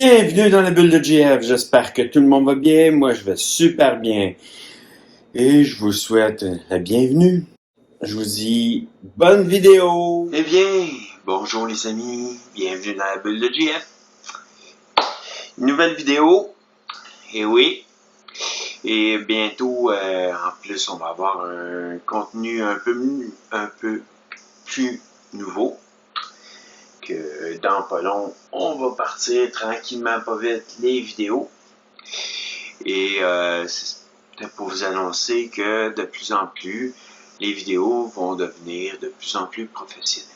Bienvenue dans la bulle de GF, j'espère que tout le monde va bien, moi je vais super bien et je vous souhaite la bienvenue. Je vous dis bonne vidéo. Eh bien, bonjour les amis, bienvenue dans la bulle de GF. Nouvelle vidéo, et oui, et bientôt en plus on va avoir un contenu un peu plus nouveau. Que dans pas long, on va partir tranquillement pas vite les vidéos. Et c'est pour vous annoncer que de plus en plus, les vidéos vont devenir de plus en plus professionnelles.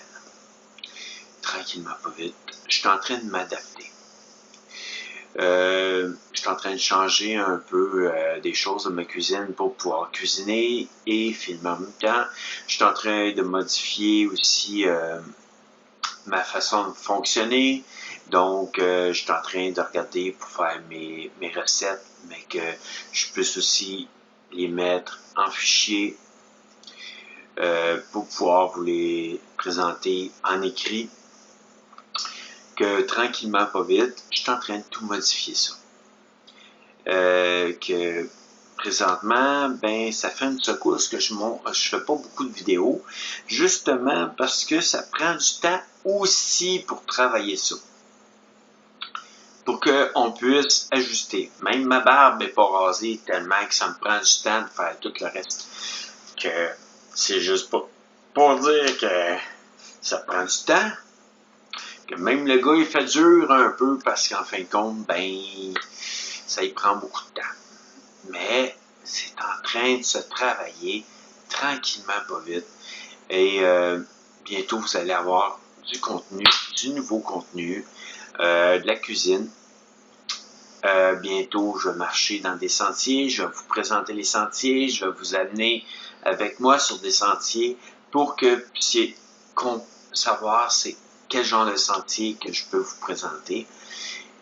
Tranquillement pas vite, je suis en train de m'adapter. Je suis en train de changer un peu des choses dans ma cuisine pour pouvoir cuisiner et filmer en même temps. Je suis en train de modifier aussi ma façon de fonctionner. Donc, je suis en train de regarder pour faire mes recettes, mais que je puisse aussi les mettre en fichier pour pouvoir vous les présenter en écrit. Que tranquillement, pas vite, je suis en train de tout modifier ça. Que présentement, ben, ça fait une secousse que je fais pas beaucoup de vidéos, justement parce que ça prend du temps aussi pour travailler ça. Pour qu'on puisse ajuster. Même ma barbe n'est pas rasée tellement que ça me prend du temps de faire tout le reste. Que c'est juste pas pour dire que ça prend du temps. Que même le gars, il fait dur un peu parce qu'en fin de compte, ben, ça y prend beaucoup de temps. Mais c'est en train de se travailler tranquillement, pas vite. Et bientôt, vous allez avoir du contenu, du nouveau contenu, de la cuisine. Bientôt, je vais marcher dans des sentiers, je vais vous présenter les sentiers, je vais vous amener avec moi sur des sentiers pour que vous puissiez savoir c'est quel genre de sentier que je peux vous présenter.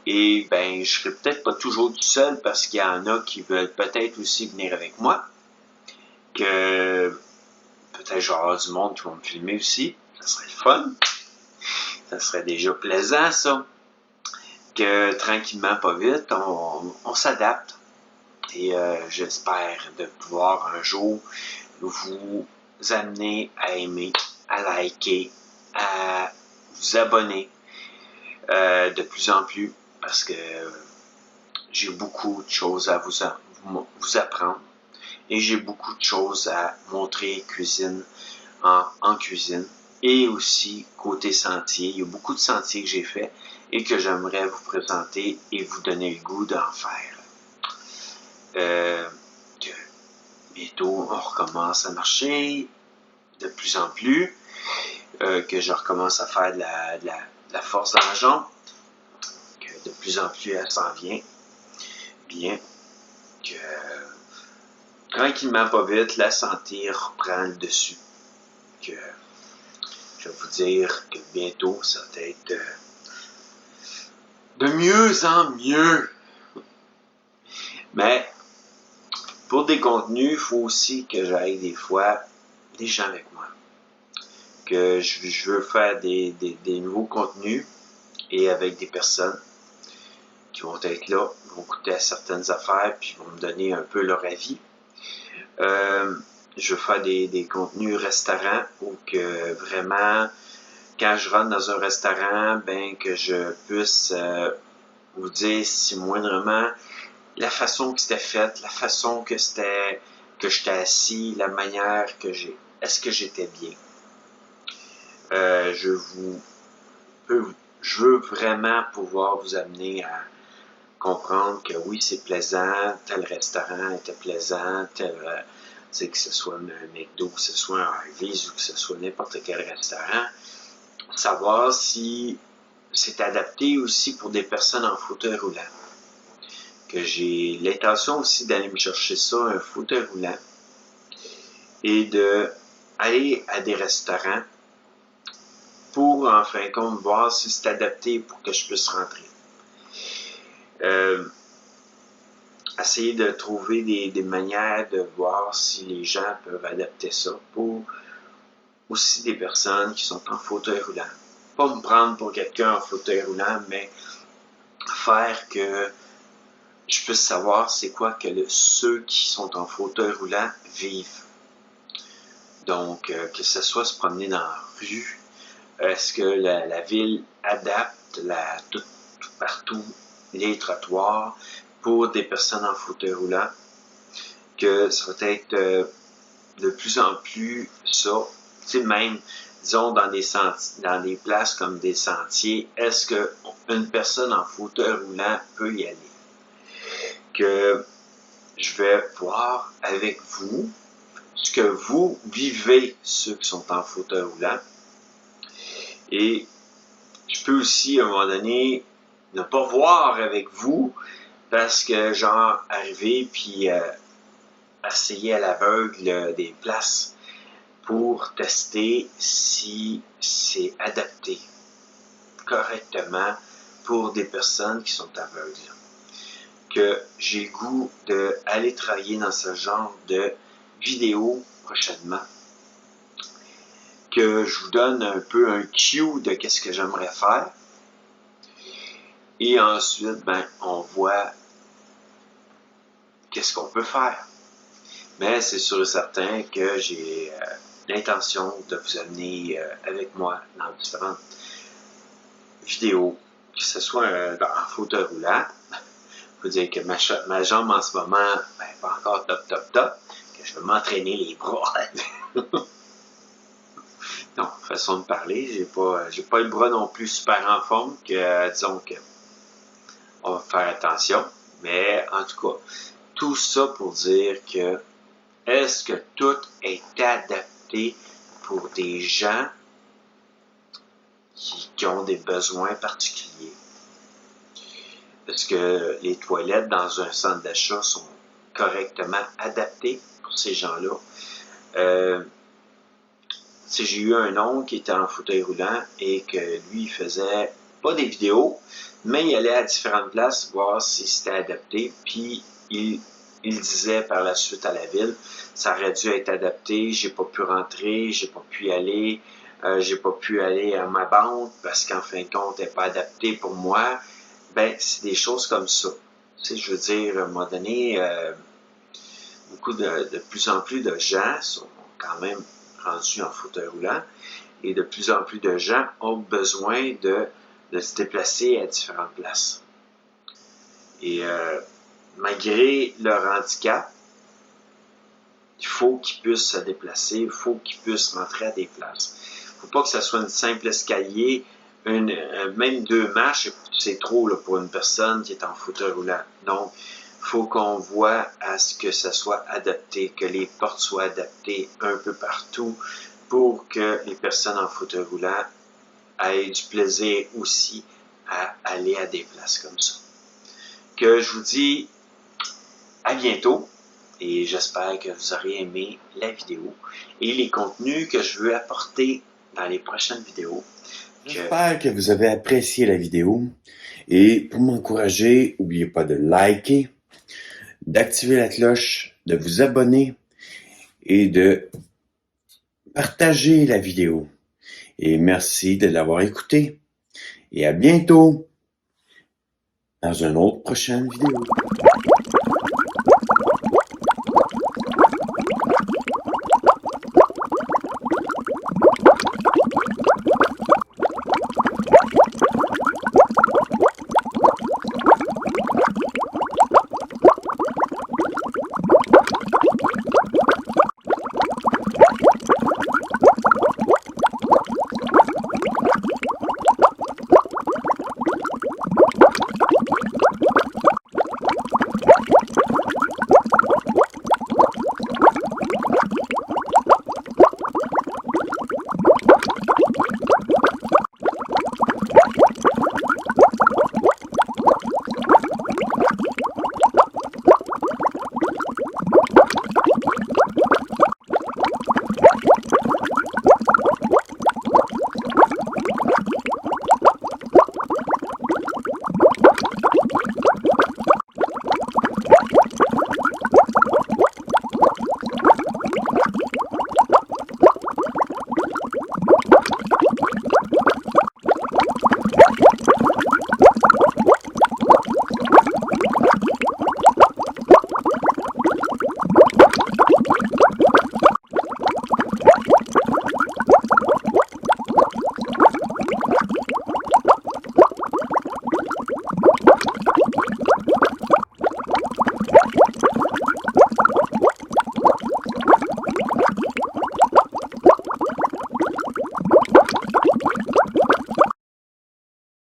Et ben, je serai peut-être pas toujours tout seul parce qu'il y en a qui veulent peut-être aussi venir avec moi. Que peut-être j'aurai du monde qui va me filmer aussi. Ça serait le fun. Ça serait déjà plaisant, ça. Que tranquillement, pas vite, on s'adapte. Et j'espère de pouvoir un jour vous amener à aimer, à liker, à vous abonner de plus en plus parce que j'ai beaucoup de choses à vous apprendre et j'ai beaucoup de choses à montrer cuisine en cuisine et aussi côté sentier. Il y a beaucoup de sentiers que j'ai fait et que j'aimerais vous présenter et vous donner le goût d'en faire. Que bientôt on recommence à marcher de plus en plus, que je recommence à faire de la force dans la jambe, que de plus en plus elle s'en vient bien, que tranquillement pas vite la santé reprend le dessus, que je vais vous dire que bientôt ça va être de mieux en mieux. Mais pour des contenus, il faut aussi que j'aille des fois des gens avec moi. Que je veux faire des nouveaux contenus et avec des personnes qui vont être là, vont goûter à certaines affaires puis vont me donner un peu leur avis. Je veux faire des contenus restaurants où que vraiment, quand je rentre dans un restaurant, ben que je puisse vous dire si moindrement la façon que c'était fait, la façon que j'étais assis, la manière que est-ce que j'étais bien. Je veux vraiment pouvoir vous amener à comprendre que oui, c'est plaisant, tel restaurant était plaisant, que ce soit un McDo, que ce soit un Harvey's ou que ce soit n'importe quel restaurant. Savoir si c'est adapté aussi pour des personnes en fauteuil roulant. Que j'ai l'intention aussi d'aller me chercher ça, un fauteuil roulant, et d'aller à des restaurants pour, en fin de compte, voir si c'est adapté pour que je puisse rentrer. Essayer de trouver des manières de voir si les gens peuvent adapter ça pour aussi des personnes qui sont en fauteuil roulant. Pas me prendre pour quelqu'un en fauteuil roulant, mais faire que je puisse savoir c'est quoi que ceux qui sont en fauteuil roulant vivent. Donc, que ce soit se promener dans la rue, est-ce que la ville adapte tout partout les trottoirs pour des personnes en fauteuil roulant, que ça va être de plus en plus ça, tu sais, même, disons, dans des places comme des sentiers, est-ce qu'une personne en fauteuil roulant peut y aller? Que je vais voir avec vous ce que vous vivez, ceux qui sont en fauteuil roulant. Et je peux aussi, à un moment donné, ne pas voir avec vous parce que, genre, arriver puis essayer à l'aveugle des places pour tester si c'est adapté correctement pour des personnes qui sont aveugles. Que j'ai goût d'aller travailler dans ce genre de vidéo prochainement. Que je vous donne un peu un cue de qu'est-ce que j'aimerais faire. Et ensuite, ben, on voit qu'est-ce qu'on peut faire. Mais c'est sûr et certain que j'ai l'intention de vous amener avec moi dans différentes vidéos, que ce soit en fauteuil roulant. Il faut dire que ma jambe en ce moment, ben, pas encore top, que je vais m'entraîner les bras. Non, façon de parler, j'ai pas le bras non plus super en forme, que disons que on va faire attention. Mais en tout cas, tout ça pour dire que est-ce que tout est adapté pour des gens qui ont des besoins particuliers? Est-ce que les toilettes dans un centre d'achat sont correctement adaptées pour ces gens-là? J'ai eu un oncle qui était en fauteuil roulant et que lui, il faisait pas des vidéos, mais il allait à différentes places voir si c'était adapté, puis il disait par la suite à la ville, ça aurait dû être adapté, j'ai pas pu rentrer, j'ai pas pu y aller, j'ai pas pu aller à ma banque parce qu'en fin de compte, elle n'est pas adaptée pour moi. Ben, c'est des choses comme ça. Tu sais, je veux dire, à un moment donné, de plus en plus de gens sont quand même rendus en fauteuil roulant et de plus en plus de gens ont besoin de se déplacer à différentes places. Et malgré leur handicap, il faut qu'ils puissent se déplacer, il faut qu'ils puissent rentrer à des places. Il ne faut pas que ce soit une simple escalier, même 2 marches, c'est trop là, pour une personne qui est en fauteuil roulant. Donc, il faut qu'on voit à ce que ça soit adapté, que les portes soient adaptées un peu partout pour que les personnes en fauteuil roulant aient du plaisir aussi à aller à des places comme ça. Que je vous dis à bientôt et j'espère que vous aurez aimé la vidéo et les contenus que je veux apporter dans les prochaines vidéos. J'espère que vous avez apprécié la vidéo et pour m'encourager, n'oubliez pas de liker, d'activer la cloche, de vous abonner et de partager la vidéo. Et merci de l'avoir écouté. Et à bientôt dans une autre prochaine vidéo.